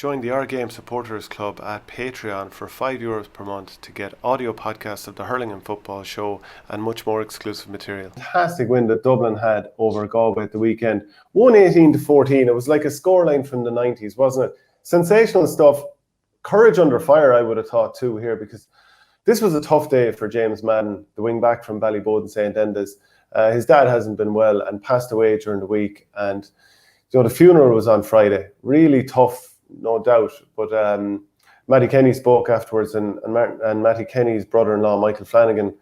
Join the OurGame Supporters Club at Patreon for €5 per month to get audio podcasts of the Hurling and Football Show and much more exclusive material. Fantastic win that Dublin had over Galway at the weekend. 118-14. It was like a scoreline from the 90s, wasn't it? Sensational stuff. Courage under fire, I would have thought too here, because this was a tough day for James Madden, the wing back from Ballyboden St Enda's. His dad hasn't been well and passed away during the week, and the funeral was on Friday. Really tough, no doubt. But Matty Kenny spoke afterwards, and Matty Kenny's brother-in-law, Michael Flanagan,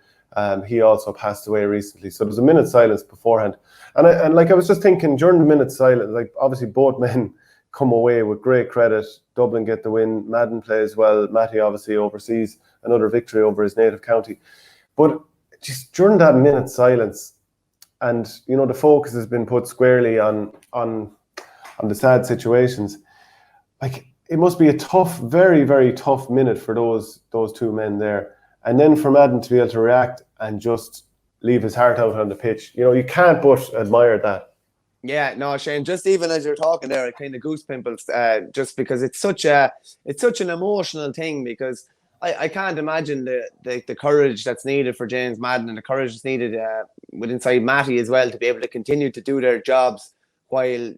he also passed away recently. So there was a minute's silence beforehand. And I was just thinking, during the minute's silence, like obviously both men come away with great credit. Dublin get the win. Madden plays well. Matty obviously oversees another victory over his native county. But just during that minute's silence, and the focus has been put squarely on the sad situations. Like, it must be a tough, very, very tough minute for those two men there. And then for Madden to be able to react and just leave his heart out on the pitch. You can't but admire that. Yeah, no, Shane, just even as you're talking there, it kind of goose pimples, just because it's such an emotional thing, because I can't imagine the courage that's needed for James Madden, and the courage that's needed with inside Matty as well, to be able to continue to do their jobs while,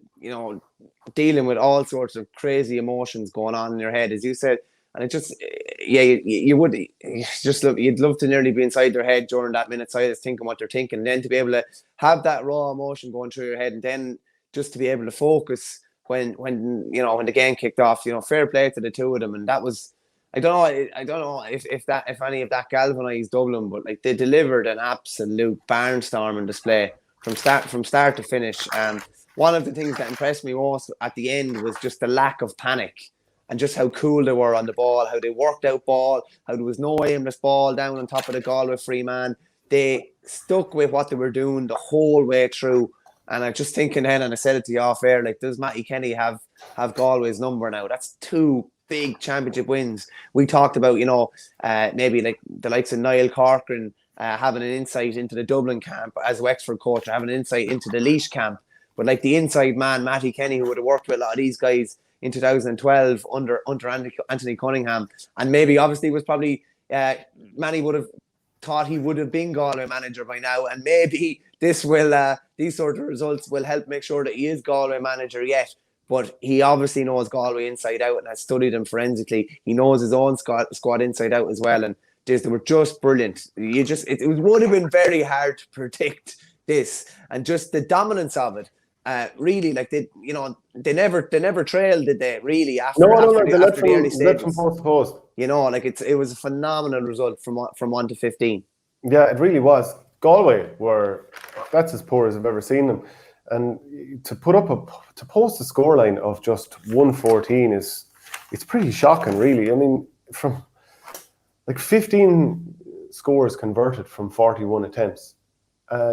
dealing with all sorts of crazy emotions going on in your head, as you said. And it just, you'd love to nearly be inside their head during that minute silence, thinking what they're thinking, and then to be able to have that raw emotion going through your head, and then just to be able to focus when the game kicked off. Fair play to the two of them. And that was, I don't know if any of that galvanised Dublin, but like, they delivered an absolute barnstorming display from start to finish. One of the things that impressed me most at the end was just the lack of panic, and just how cool they were on the ball, how they worked out ball, how there was no aimless ball down on top of the Galway free man. They stuck with what they were doing the whole way through. And I'm just thinking then, and I said it to you off air, like, does Matty Kenny have Galway's number now? That's two big championship wins. We talked about, maybe like the likes of Niall Corcoran having an insight into the Dublin camp as Wexford coach, or having an insight into the Laois camp. But like the inside man, Matty Kenny, who would have worked with a lot of these guys in 2012 under Anthony Cunningham, and maybe obviously was probably Manny would have thought he would have been Galway manager by now, and maybe this will these sort of results will help make sure that he is Galway manager yet. But he obviously knows Galway inside out and has studied them forensically. He knows his own squad inside out as well, and they were just brilliant. It would have been very hard to predict this, and just the dominance of it. Really, like, they never trailed, did they? Really, after the early stages, from post to post. It was a phenomenal result from 1 to 15. Yeah, it really was. Galway that's as poor as I've ever seen them, and to post a scoreline of just 114 it's pretty shocking, really. I mean, from like 15 scores converted from 41 attempts,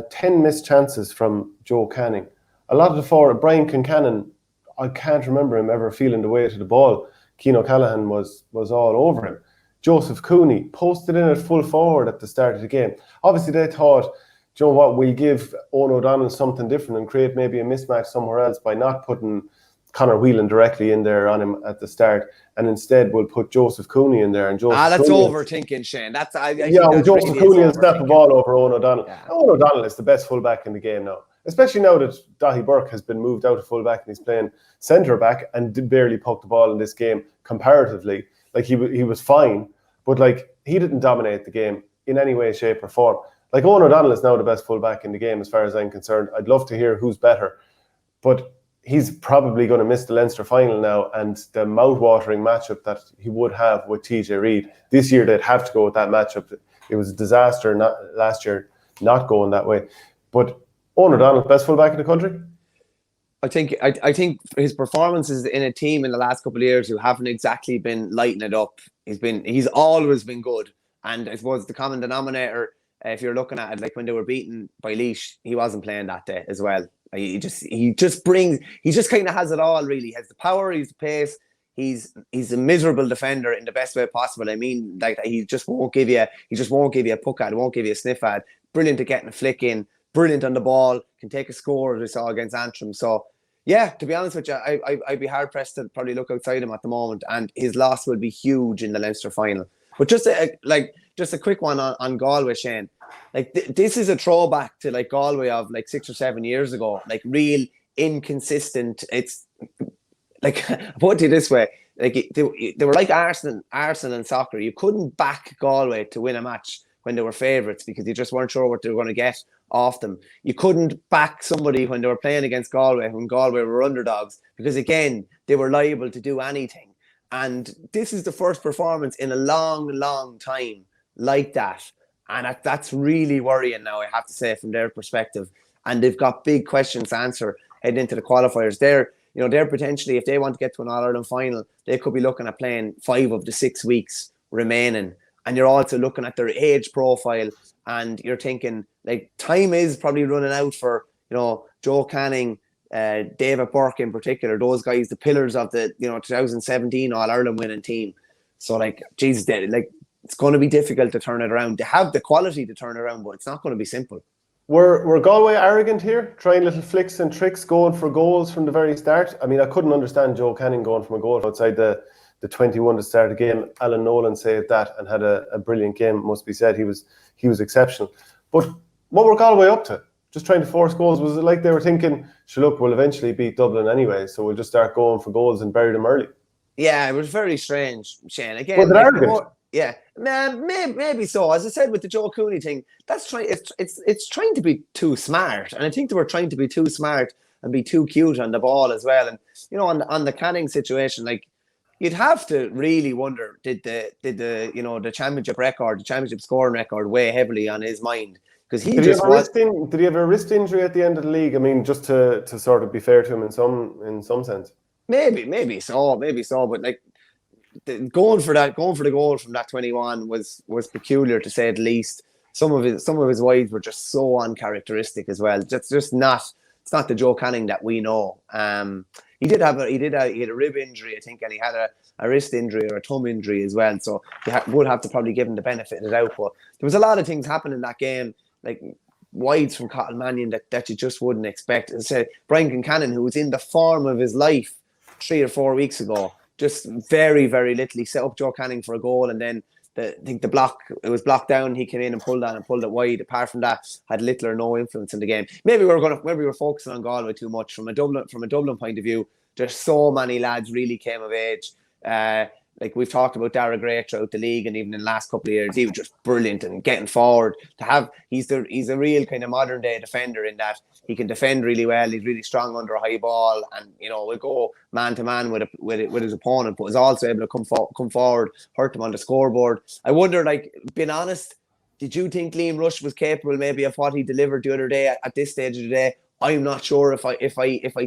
10 missed chances from Joe Canning. A lot of the forward, Brian Kincannon, I can't remember him ever feeling the way to the ball. Cian O'Callaghan was all over him. Joseph Cooney posted in at full forward at the start of the game. Obviously, they thought, we'll give Owen O'Donnell something different and create maybe a mismatch somewhere else by not putting Conor Whelan directly in there on him at the start, and instead we'll put Joseph Cooney in there. And that's overthinking, Shane. Joseph Cooney will snap the ball over Owen O'Donnell. Yeah. Owen O'Donnell is the best fullback in the game now, especially now that Daithí Burke has been moved out of fullback and he's playing centre back and did barely poke the ball in this game comparatively. Like, he was fine, but like, he didn't dominate the game in any way, shape, or form. Like, Owen O'Donnell is now the best fullback in the game as far as I'm concerned. I'd love to hear who's better, but he's probably going to miss the Leinster final now, and the mouth-watering matchup that he would have with TJ Reid. This year they'd have to go with that matchup. It was a disaster last year not going that way. But Owen O'Donnell, best fullback in the country? I think his performances in a team in the last couple of years who haven't exactly been lighting it up, he's always been good. And I suppose the common denominator, if you're looking at it, like when they were beaten by Laois, he wasn't playing that day as well. He just kind of has it all, really. He has the power, he's the pace, he's a miserable defender in the best way possible. I mean, like, he just won't give you a puck ad, won't give you a sniff ad. Brilliant at getting a flick in, brilliant on the ball, can take a score, as we saw against Antrim. So Yeah, to be honest with you, I'd be hard pressed to probably look outside him at the moment, and his loss will be huge in the Leinster final. But just a quick one on Galway, Shane. Like this is a throwback to like Galway of like 6 or 7 years ago. Like real inconsistent. It's like I put it this way. Like they were like Arsenal in soccer. You couldn't back Galway to win a match when they were favourites because you just weren't sure what they were going to get off them. You couldn't back somebody when they were playing against Galway, when Galway were underdogs, because again, they were liable to do anything. And this is the first performance in a long, long time like that. And that's really worrying now, I have to say, from their perspective. And they've got big questions to answer heading into the qualifiers. They're potentially, if they want to get to an All-Ireland final, they could be looking at playing 5 of the 6 weeks remaining. And you're also looking at their age profile, and you're thinking, like, time is probably running out for, Joe Canning, David Burke in particular, those guys, the pillars of the, 2017 All-Ireland winning team. So, like, Jesus, it's going to be difficult to turn it around. They have the quality to turn it around, but it's not going to be simple. Were Galway arrogant here, trying little flicks and tricks, going for goals from the very start? I mean, I couldn't understand Joe Canning going from a goal outside the 21 to start the game. Alan Nolan saved that and had a brilliant game, must be said. He was exceptional. But what were Galway up to? Just trying to force goals? Was it like they were thinking, sure, look, we'll eventually beat Dublin anyway, so we'll just start going for goals and bury them early? Yeah, it was very strange, Shane. Again, was it arrogant? Yeah, man, maybe so. As I said with the Joe Cooney thing, it's trying to be too smart, and I think they were trying to be too smart and be too cute on the ball as well. And on the Canning situation, like, you'd have to really wonder, did the championship record, the championship scoring record, weigh heavily on his mind? Because did he have a wrist injury at the end of the league? I mean, just to sort of be fair to him in some sense. Maybe so, but like, going for the goal from that 21 was peculiar, to say the least. Some of his wides were just so uncharacteristic as well. It's not the Joe Canning that we know. He had a rib injury, I think, and he had a wrist injury or a thumb injury as well. So you would have to probably give him the benefit of the doubt. But there was a lot of things happening in that game, like wides from Cotton Mannion that you just wouldn't expect. As I said, Brian Kincannon, who was in the form of his life 3 or 4 weeks ago, just very, very little. He set up Joe Canning for a goal, and then I think it was blocked down. He came in and pulled it wide. Apart from that, had little or no influence in the game. Maybe we were focusing on Galway too much from a Dublin point of view. There's so many lads really came of age. Like we've talked about Dara Gray throughout the league, and even in the last couple of years, he was just brilliant and getting forward. He's a real kind of modern day defender in that he can defend really well. He's really strong under a high ball, and will go man to man with his opponent, but is also able to come forward, hurt him on the scoreboard. I wonder, like, being honest, did you think Liam Rush was capable maybe of what he delivered the other day at this stage of the day? I'm not sure if I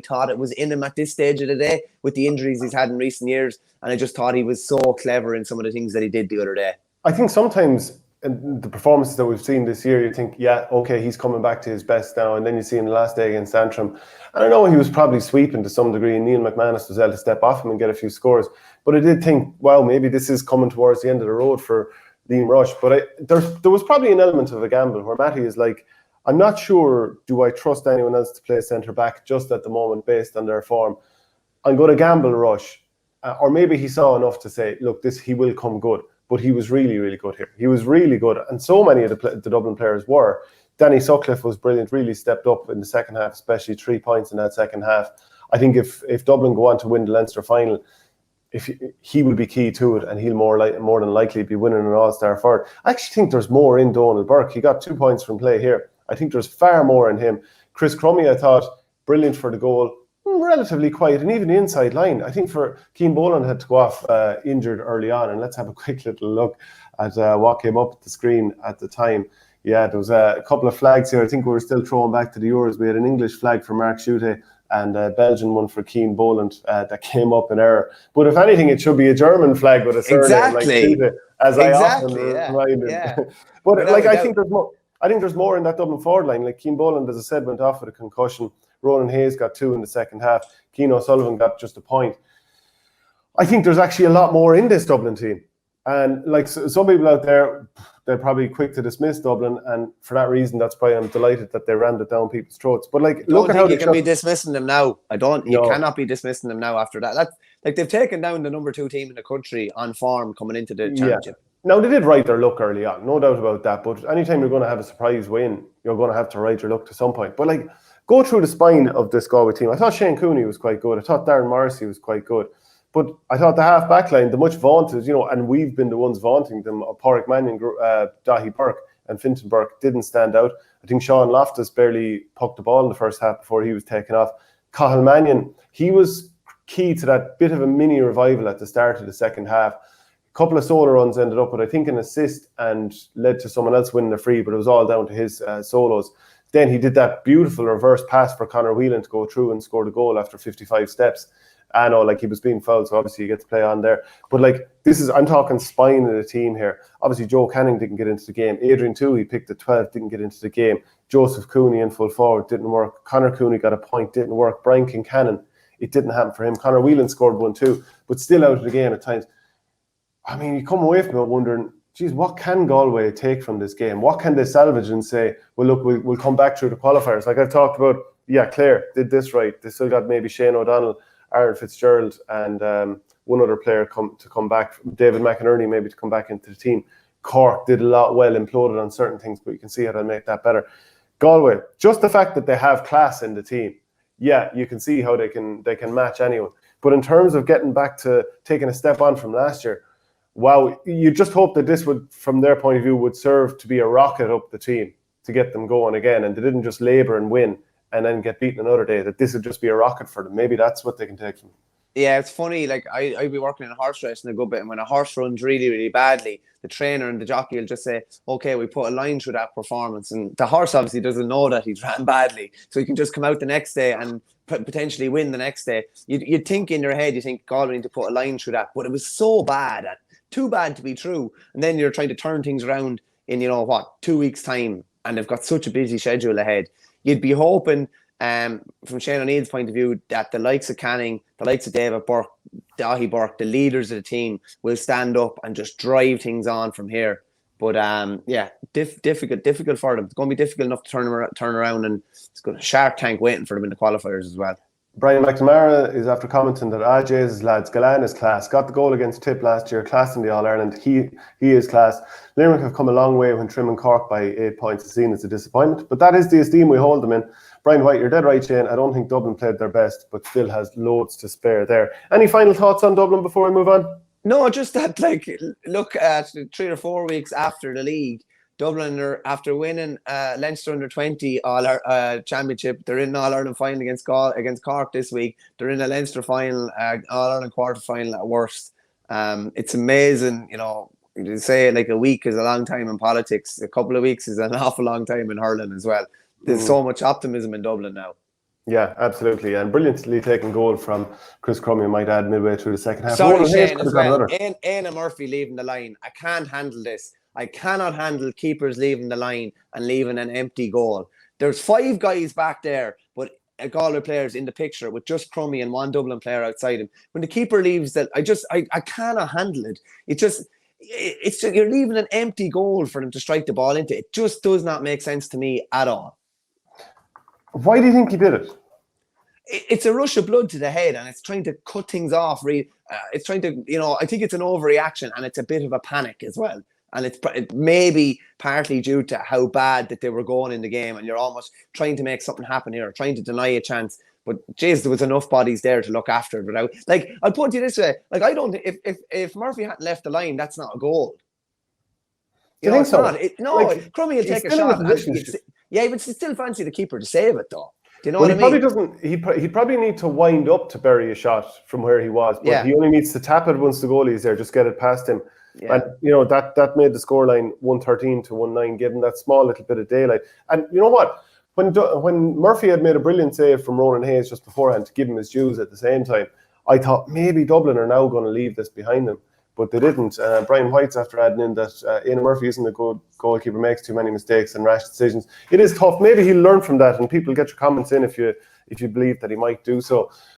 thought it was in him at this stage of the day with the injuries he's had in recent years, and I just thought he was so clever in some of the things that he did the other day. I think sometimes in the performances that we've seen this year, you think, yeah, okay, he's coming back to his best now, and then you see him the last day against Antrim. And I know he was probably sweeping to some degree, and Neil McManus was able to step off him and get a few scores. But I did think, wow, maybe this is coming towards the end of the road for Liam Rush. But there was probably an element of a gamble where Matty is like, I'm not sure, do I trust anyone else to play centre-back just at the moment based on their form? I'm going to gamble Rush. Or maybe he saw enough to say, look, he will come good. But he was really, really good here. He was really good. And so many of the Dublin players were. Danny Sutcliffe was brilliant, really stepped up in the second half, especially 3 points in that second half. I think if Dublin go on to win the Leinster final, he will be key to it, and he'll more than likely be winning an All-Star for it. I actually think there's more in Donald Burke. He got 2 points from play here. I think there's far more in him. Chris Crummy, I thought, brilliant for the goal, relatively quiet, and even the inside line. I think for Cian Boland had to go off injured early on, and let's have a quick little look at what came up at the screen at the time. Yeah, there was a couple of flags here. I think we were still throwing back to the Euros. We had an English flag for Mark Schutte and a Belgian one for Cian Boland that came up in error. But if anything, it should be a German flag with a surname like Schutte, as I often reminded. Yeah. But I think there's more. I think there's more in that Dublin forward line. Like Cian Boland, as I said, went off with a concussion. Ronan Hayes got 2 in the second half. Cian O'Sullivan got just a point. I think there's actually a lot more in this Dublin team. And like some people out there, they're probably quick to dismiss Dublin, and for that reason, that's why I'm delighted that they rammed it down people's throats. But like, look at how you can be dismissing them now. You cannot be dismissing them now after that. That's like they've taken down the number 2 team in the country on form coming into the championship. Now, they did right their luck early on, no doubt about that. But anytime you're going to have a surprise win, you're going to have to right your luck to some point. But like, go through the spine of this Galway team. I thought Shane Cooney was quite good. I thought Darren Morrissey was quite good. But I thought the half-back line, the much vaunted, and we've been the ones vaunting them, Pádraig Mannion, Dahi Burke and Fintan Burke didn't stand out. I think Sean Loftus barely pucked the ball in the first half before he was taken off. Cathal Mannion, he was key to that bit of a mini revival at the start of the second half. A couple of solo runs ended up with, I think, an assist and led to someone else winning a free, but it was all down to his solos. Then he did that beautiful reverse pass for Conor Whelan to go through and score the goal after 55 steps. I know, like, he was being fouled, so obviously you get to play on there. But like, I'm talking spine of the team here. Obviously, Joe Canning didn't get into the game. Adrian Toohey picked the 12, didn't get into the game. Joseph Cooney in full forward, didn't work. Conor Cooney got a point, didn't work. Brian Kincannon, it didn't happen for him. Conor Whelan scored 1 too, but still out of the game at times. I mean, you come away from it wondering, geez, what can Galway take from this game? What can they salvage and say, well, look, we'll come back through the qualifiers? Like I've talked about, Clare did this right. They still got maybe Shane O'Donnell, Aaron Fitzgerald, and one other player to come back, David McInerney maybe to come back into the team. Cork did a lot well, imploded on certain things, but you can see how they'll make that better. Galway, just the fact that they have class in the team, you can see how they can match anyone. But in terms of getting back to taking a step on from last year, wow, you just hope that this would, from their point of view, would serve to be a rocket up the team to get them going again, and they didn't just labour and win and then get beaten another day, that this would just be a rocket for them. Maybe that's what they can take from them. Yeah, it's funny, like I'd be working in a horse racing a good bit, and when a horse runs really, really badly, the trainer and the jockey will just say, okay, we put a line through that performance, and the horse obviously doesn't know that he's ran badly, so he can just come out the next day and potentially win the next day. You'd think in your head, you think, God, we need to put a line through that, but it was so bad, too bad to be true, and then you're trying to turn things around in 2 weeks' time, and they've got such a busy schedule ahead. You'd be hoping, from Shane O'Neill's point of view, that the likes of Canning, the likes of David Burke, Dahi Burke, the leaders of the team will stand up and just drive things on from here. But difficult for them. It's going to be difficult enough to turn around, and it's got a shark tank waiting for them in the qualifiers as well. Brian McNamara is after commenting that Jay's lads, Galan is class, got the goal against Tip last year, class in the All-Ireland, he is class. Limerick have come a long way when trimming Cork by 8 points. It's seen as a disappointment, but that is the esteem we hold them in. Brian White, you're dead right, Shane. I don't think Dublin played their best, but still has loads to spare there. Any final thoughts on Dublin before we move on? No, just that, look at 3 or 4 weeks after the league, Dublin are, after winning Leinster under-20 championship, they're in an All-Ireland final against Cork this week. They're in a Leinster final, All-Ireland quarter-final at worst. It's amazing, you say like a week is a long time in politics. A couple of weeks is an awful long time in hurling as well. There's so much optimism in Dublin now. Yeah, absolutely. And brilliantly taken goal from Chris Crummy, I might add, midway through the second half. Sorry, Shane, as well. Éanna Murphy leaving the line. I can't handle this. I cannot handle keepers leaving the line and leaving an empty goal. There's 5 guys back there, but Galway players in the picture with just Crummy and one Dublin player outside him. When the keeper leaves that, I cannot handle it. It's just you're leaving an empty goal for them to strike the ball into. It just does not make sense to me at all. Why do you think he did it? It's a rush of blood to the head, and it's trying to cut things off. It's trying to, I think it's an overreaction, and it's a bit of a panic as well. And it may be partly due to how bad that they were going in the game, and you're almost trying to make something happen here, trying to deny a chance. But geez, there was enough bodies there to look after it without. Like, I'll put it this way: like, I don't. If Murphy hadn't left the line, that's not a goal. You think so? Crummy will take a shot. Yeah, but it's still fancy the keeper to save it, though. Do you know what I mean? Probably doesn't. He probably need to wind up to bury a shot from where he was, but he only needs to tap it once the goalie's there. Just get it past him. Yeah. And that made the scoreline 113 to 1-9, given that small little bit of daylight. And you know what? When Murphy had made a brilliant save from Ronan Hayes just beforehand to give him his dues at the same time, I thought maybe Dublin are now going to leave this behind them, but they didn't. Brian White's after adding in that Éanna Murphy isn't a good goalkeeper, makes too many mistakes and rash decisions. It is tough. Maybe he'll learn from that, and people get your comments in if you believe that he might do so.